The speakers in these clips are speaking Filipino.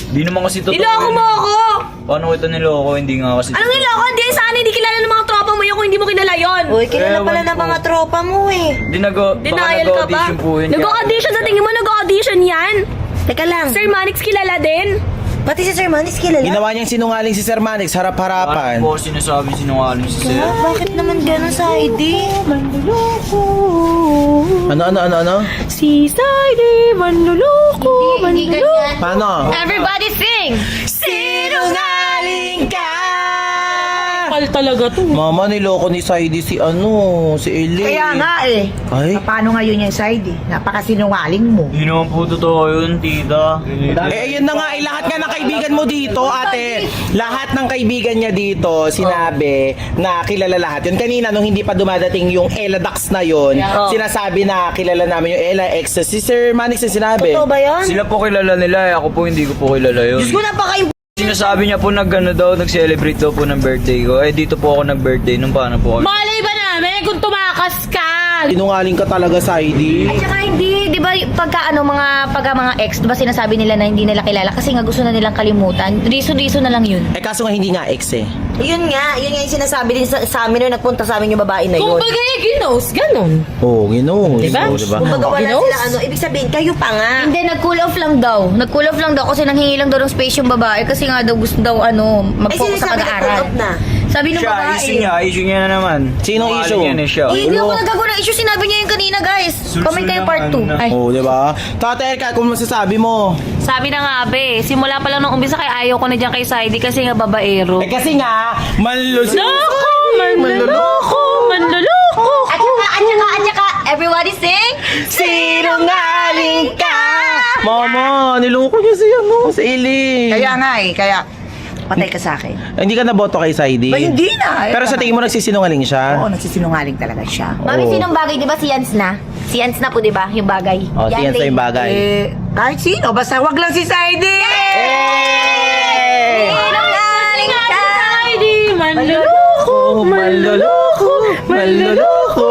Hindi naman kasi totoo. Niloko mo ako! Paano kita niloko? Hindi nga kasi Anong niloko? Hindi, sana hindi kilala ng mga tropa mo yun kung hindi mo kilala yun. Uy, kilala pala Ewan ng ko. mga tropa mo eh. Denial ka ba? Nag-audition sa tingin mo, nag-audition yan? Teka lang, Sir Manix kilala din? pati si Sir Manis kilala? Ginawa niyang sinungaling si Sir Manix, harap-harapan. Paano po sinasabi sinungaling si Sir? Bakit naman gano'n sa ID? Ano? Si Saidi, manluloko, Hindi ganyan. Paano? Everybody sing! Sinungaling ka! Kapal talaga to. Mama, niloko ni Saidi si Eli. Kaya nga eh. Ay? Paano ngayon yung side eh? Napakasinungaling mo. Hindi naman po totoo yun, tita. Ayun na nga, lahat nga ng kaibigan mo dito, ate. Lahat ng kaibigan niya dito, sinabi na kilala lahat yun. Kanina, nung hindi pa dumadating yung Ella Dax na yun, sinasabi na kilala namin yung Ella X. Si Sir Manix na sinabi. Totoo ba yan? Sila po kilala nila, ako po hindi ko po kilala yun. Diyos ko, napaka Sinasabi niya po nag-celebrate daw po ng birthday ko. Eh, dito po ako nag-birthday nung paano po ako. Malay ba namin kung tumakas ka? Sinungaling ka talaga, Saidi. At saka hindi, di ba pagka mga ex, di ba sinasabi nila na hindi nila kilala kasi nga gusto na nilang kalimutan. Riso-riso na lang yun. Eh, kaso nga hindi nga ex eh. Yun nga yung sinasabi din sa amin nung nagpunta sa amin yung babae na yun. Kung bagay, ginos, ganon. Oo, ginoon. Diba? Kumbaga wala Ginos? sila ibig sabihin, kayo pa nga. Hindi, nag-cool off lang daw. Nag-cool off lang daw kasi nanghingi lang daw ng space yung babae kasi nga daw gusto daw mag-focus sa pag-aaral. Sabi ng babae. Issue niya na naman. Sinong Sinungaling issue? yan eh siya. Eh, hindi ako nagagawa ng issue. Sinabi niya yung kanina, guys. Kamay kayo part 2. Ay. Oo, di ba? Tate, kung masasabi mo. Sabi na nga, be, simula pa lang nung umpisa kay ayaw ko na dyan kay Saidi kasi nga babaero. Eh, kasi nga, manluloko. Manluloko. At saka, everybody sing. Sinungaling ka! Mama, niloko niya si Eli. Kaya nga eh. Kaya patay ka sa akin. Hindi ka naboto kay Saidi? Ba, hindi na. Pero sa tingin mo nagsisinungaling siya? Oo, nagsisinungaling talaga siya. Mami, Oo. sinong bagay? Di ba si Yans na? Si Yans na po, di ba? Yung bagay. Oh, siyan sa yung bagay. Kahit sino, basta wag lang si Saidi! Sinungaling ka! Saidi, manluloko. Manloloko! Manloloko!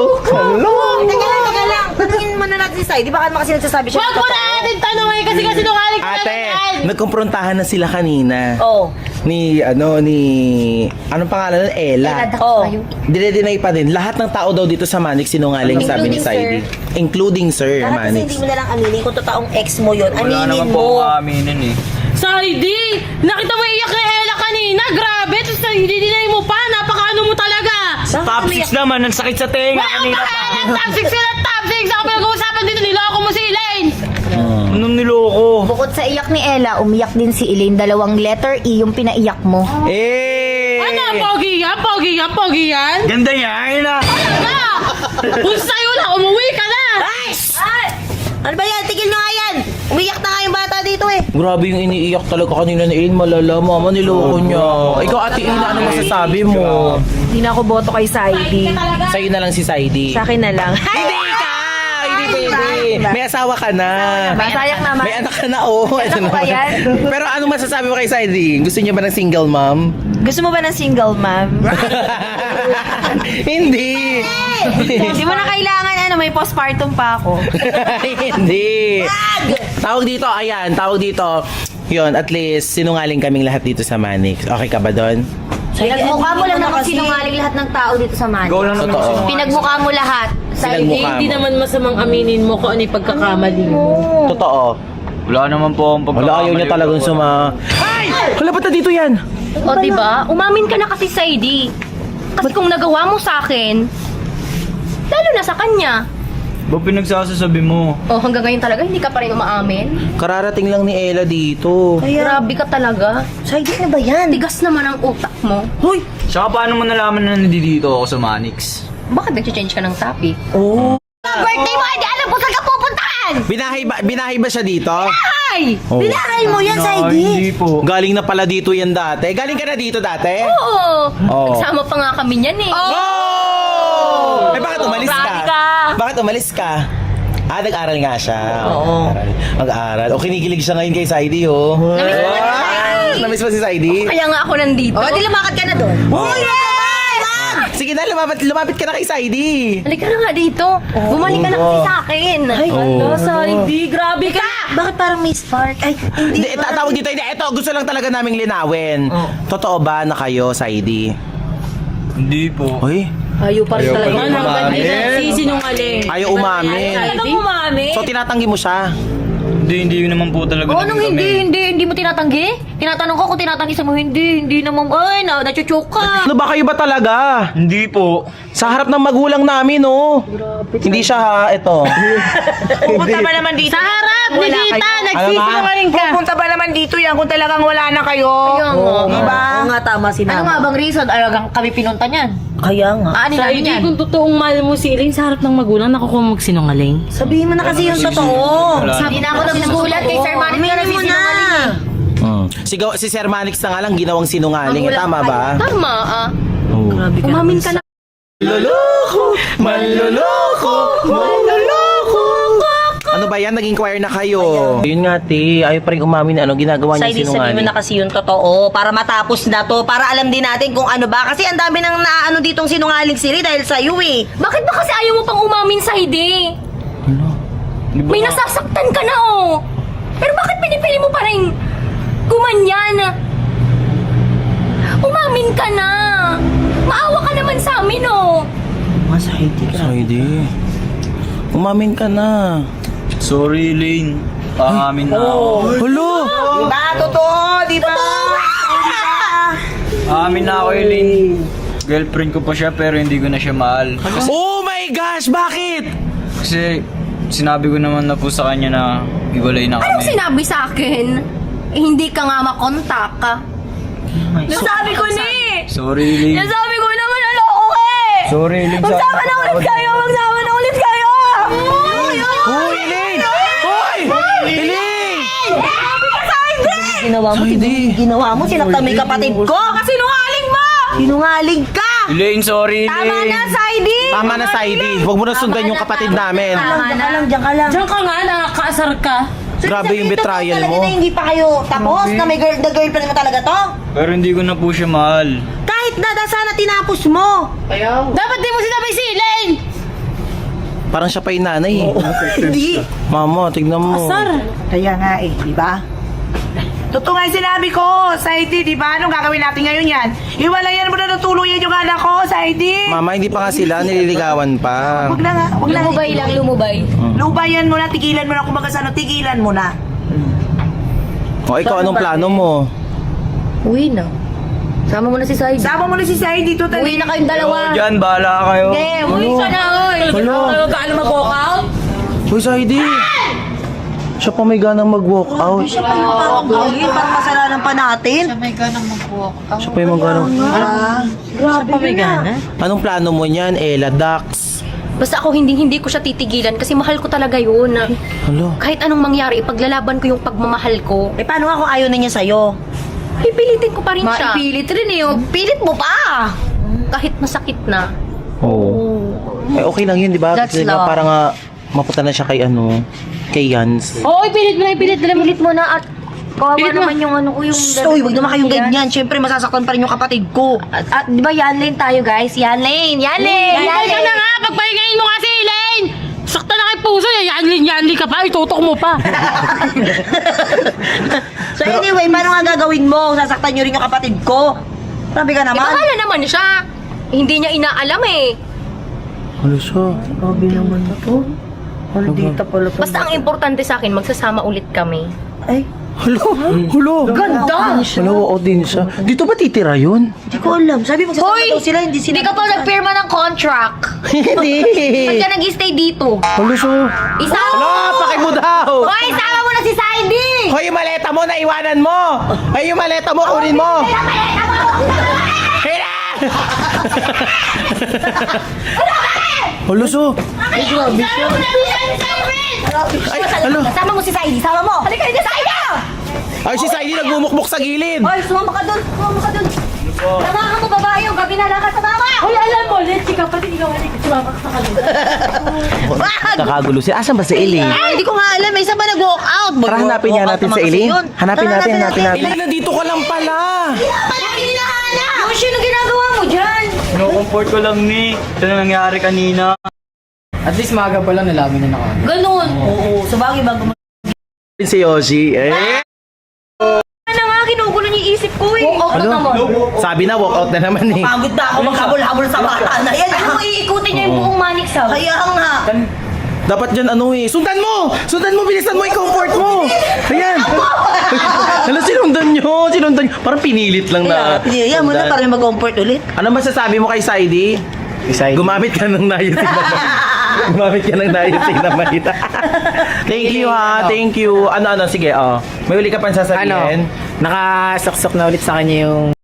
Teka lang. Tanungin mo na natin si Sai. Di ba kasi nagsasabi siya? Wag mo na natin tanongin kasi sinungaling ka Ate, yan. nagkumprontahan na sila kanina. Oo. Anong pangalan nun? Ella. Oo. Dine-deny pa din. Lahat ng tao daw dito sa Manix sinungaling, sabi ni Including Saidi. Including Sir Kasi Manix. hindi mo na lang aminin kung totoong ex mo yun. Wala naman Aminin po mo. akong aaminin eh. Saidi, nakita mo iyak ni Ella kanina. Grabe, tapos dinay mo pa. Napakaano mo talaga. Top 6 naman, ang sakit sa tenga Wala kanina pa pa. kaya top 6 sila, top 6. Ako pinag-uusapan dito, niloko mo si Elaine. Anong niloko? Bukod sa iyak ni Ella, umiyak din si Elaine. 2 letter E yung pinaiyak mo. Eh! Ano, pogi yan? Pogi yan? Pogi yan? Ganda yan ah. Ano? Kung sa'yo lang, umuwi ka na. Ay! Ano ba yan? Tigil nyo nga yan! Umiyak na nga yung bata dito eh. Grabe yung iniiyak talaga kanina ni Elaine. Malala, mama, niloko niya. Ikaw, Ate Ina, ano masasabi mo? Hindi na ako boto kay Saidi. Sa'yo na lang si Saidi. Sa akin na lang. Hindi ka! Hindi pwede. May asawa ka na. Sayang naman. May anak ka na, oh. Ito Ano ba naman. yan? Pero anong masasabi mo kay Saidi? Gusto niyo ba ng single mom? Gusto mo ba ng single, ma'am? Hindi. Hindi mo na kailangan, may postpartum pa ako. Hindi. Tawag dito, ayan, tawag dito. Yun, at least, sinungaling kaming lahat dito sa Manix. Okay ka ba doon? Pinagmukha mo lang naman sinungaling lahat ng tao dito sa Manila. Ikaw lang naman Totoo. kasi. Pinagmukha mo lahat. Pinagmukha Hindi mo. naman masamang aminin mo kung ano yung pagkakamali mo. Totoo. Wala naman po akong Wala, ayaw niya talagang Ay! Hala, ba't na dito yan? O, diba? Umamin ka na kasi, Saidi. Kasi kung nagawa mo sa akin, lalo na sa kanya. Ba pinagsasasabi mo? O, hanggang ngayon talaga, hindi ka pa rin umaamin? Kararating lang ni Ella dito. Grabe ka talaga. Saidi, ano ba yan? Tigas naman ang utak mo. Hoy! Tsaka paano mo nalaman na nandito ako sa Manix? Bakit nag-change ka ng topic? Oh. Birthday mo, hindi alam kung saan ka pupuntahan! Binahay ba siya dito? Ay! Oh. Binahay mo yan, No, Saidi! hindi po. Galing na pala dito yan dati. Galing ka na dito dati? Oo! Oo. Nagsama pa nga kami niyan eh. Oh! Eh, bakit umalis ka? Grabe ka. Bakit umalis ka? Nag-aral nga siya. Oo. Mag-aral. O, kinikilig siya ngayon kay Saidi, oh. Namiss mo na si Saidi. Namiss mo si Saidi? Kaya nga ako nandito. O, di lumakad ka na doon. Uy! Sige na, lumapit ka na kay Saidi. Halika na nga dito. Bumalik ka na kasi sa akin. Ay, Oo. Saidi, grabe ka. Bakit parang may spark? Ay, Hindi, tawag dito. Hindi, ito, gusto lang talaga naming linawin. Totoo ba na kayo, Saidi? Hindi po. Uy, Ayaw pa rin Ayaw talaga. pa rin umamin. Sinungaling. ayaw umamin. Talagang umami. So, tinatanggi mo siya? Hindi naman po talaga Oo, naging nung kami. hindi mo tinatanggi? Tinatanong ko kung tinatanggi sa mo, hindi naman, ay, nachuchok ka. Ano ba kayo ba talaga? Hindi po. Sa harap ng magulang namin, oh. Hindi siya ha, ito. Pupunta ba naman dito? Sa harap ni Wala Tita, kayo. nagsisinungaling ka. Pupunta ba naman dito yan kung talagang wala na kayo? Kaya nga. Diba? Oo nga, tama si Ano nga bang reason? Alagang kami pinunta niyan. Kaya nga. Ano Sa namin hindi yan? kung totoong mahal mo si Elaine sa harap ng magulang, nakukuha mo magsinungaling. Sabihin mo na kasi yung totoo. Wala. Hindi na ako nagsusulat kay Sir Manny na Aminin mo na. Si Sir Manix na nga lang ginawang sinungaling. Tama ba? Tama, Grabe ka. Umamin ka na. Manloloko! Ano ba yan? Naging choir na kayo. Yun nga, te. Ayaw pa rin umamin na ano ginagawa niya Sabi mo sinungaling. na kasi yung totoo para matapos na to, para alam din natin kung ano ba. Kasi ang dami nang naano ditong sinungaling sila dahil sa iyo eh. Bakit ba kasi ayaw mo pang umamin sa ide? Di ba May nga- nasasaktan ka na, oh. Pero bakit pinipili mo pa rin gumanyan? Umamin ka na. Maawa ka naman sa amin, oh. Saidi. Umamin ka na. Sorry, Lane. Paamin na ako. Hulo! Diba? Totoo, diba? Aamin na ako, Lane. Girlfriend ko pa siya pero hindi ko na siya mahal. Oh my gosh! Bakit? Kasi sinabi ko naman na po sa kanya na hiwalay na Anong kami. sinabi sa akin? Eh, hindi ka nga makontak ka. Nasabi ko na eh. Sorry, Lane. Nasabi ko naman naloko ka eh. Sorry, Lane. Magsama na ulit kayo! Magsama na ulit kayo! Hoy, Elaine! Hoy! Elaine! Ginawa mo, ginawa mo, sinaktan mo yung kapatid ko. Kasi sinungaling mo! Sinungaling ka! Elaine, sorry, Tama Elaine. na, Saidi! Tama na, Saidi. Huwag mo na sundan yung kapatid namin. Diyan ka lang. Diyan ka nga, nakakaasar ka. Grabe yung betrayal mo. Talaga na hindi pa kayo tapos na may girlfriend mo talaga to? Pero hindi ko na po siya mahal. Kahit na, sana tinapos mo. Dapat di mo sinabi si Elaine! Parang siya pa yung nanay. Hindi. Mama, tignan mo. Asar! Kaya nga eh, di ba? Totoo nga yung sinabi ko, Saidi, di ba? Anong gagawin natin ngayon yan? Iwalayan mo na natuluyan yung anak ko, Saidi. Mama, hindi pa nga sila. Nililigawan pa. Huwag na nga, huwag na. Lumubay lang, lumubay. Lubayan mo na, tigilan mo na. Kumbaga sa ano, tigilan mo na. O, ikaw, anong plano mo? Uwi na. Sama mo na si Said. Sama mo na si Saidi, totally. Uwi na kayong dalawa. Oo, dyan, bahala kayo. Eh, uwi ka na, oy. Talaga ka alam mag-walk out? Uy, Saidi. Siya pa may ganang mag-walk out. Siya pa yung tawag-gawin, parang masalanan pa natin. Siya pa yung mag-ganang. Grabe yun na. Anong plano mo niyan, Ella Dax? Basta ako hindi ko siya titigilan kasi mahal ko talaga yun. Hala. Kahit anong mangyari, ipaglalaban ko yung pagmamahal ko. Eh, paano nga kung ayaw na niya sa'yo? Pipilitin ko pa rin siya. Maipilit rin eh. Pilit mo pa. Kahit masakit na. Oo. Eh, okay lang yun, di ba? That's Kasi diba, love. parang mapunta na siya kay kay Yans. Oo, ipilit mo na, ipilit mo. Pilit mo na at kawawa Pilit mo. naman yung ano ko yung... Uy, wag naman kayong ganyan. Siyempre, masasaktan pa rin yung kapatid ko. At di ba yan lane tayo guys? Yan lane! Yan lane! Yan Hintay ka na lane! nga, pagpahingayin mo nga si Elaine! Sakta na kay puso, yanli ka pa, itutok mo pa. So anyway, paano nga gagawin mo? Sasaktan nyo rin yung kapatid ko. Grabe ka Eh, naman. bahala naman siya. Hindi niya inaalam eh. Ano siya? Grabe naman na to. Haldita pala to. Basta ang importante sa akin, magsasama ulit kami. Ay, Hulo! Ganda! Hala, oo din siya. Dito ba titira yun? hindi ko alam. Sabi magsasama daw sila, hindi sila. Hindi ka pa nagpirma ng contract. Hindi! Ba't ka nag-stay dito? Hala siya. Isama Hala, paki mo daw! Hoy, isama mo na si Saidi! Hoy, yung maleta mo, naiwanan mo! Hoy, yung maleta mo, kunin mo! Hila! Hala siya. Ay, hala. Sama mo si Saidi, sama mo! Halika dito, Saidi! Ay, si Saidi nagmumukmuk sa gilid. Hoy, sumama ka dun! Sumama ka dun! Samahan mo babae yung gabi na lakad sa mama! Hoy, alam mo, let's ka, pati ikaw, sumama ka sa kanila. Kakagulo siya. Asan ba si Elaine? Ay, hindi ko nga alam. May isa ba nag-walk out? Tara, hanapin niya natin sa Elaine. Hanapin natin. Elaine, nandito ka lang pala. Yung sino ginagawa mo dyan? Kinukomfort ko lang ni. Ito na nangyari kanina. At least maaga pa lang nalaman niya na kami. Ganun! Oo, sabagay bago si Yoshi. Eh. Ano nga, ginugulo niya yung isip ko eh. Walk out na naman. Sabi na, walk out na naman eh. Pagod na ako maghabol-habol sa bata na yan. Ano, iikutin niya yung buong Manix House. Kaya nga. Dapat dyan ano eh. Sundan mo! Sundan mo! Bilisan mo! I-comfort mo! Ayan! Ano, sinundan nyo? Sinundan nyo. Parang pinilit lang na. Yan mo na para mag-comfort ulit. Ano masasabi mo kay Saidi? Gumamit ka ng nayusin na Gumamit ka ng nayusin na mahita. Thank you ha. Thank you. Ano, sige. May uli ka pang sasabihin? Nakasaksok na ulit sa kanya yung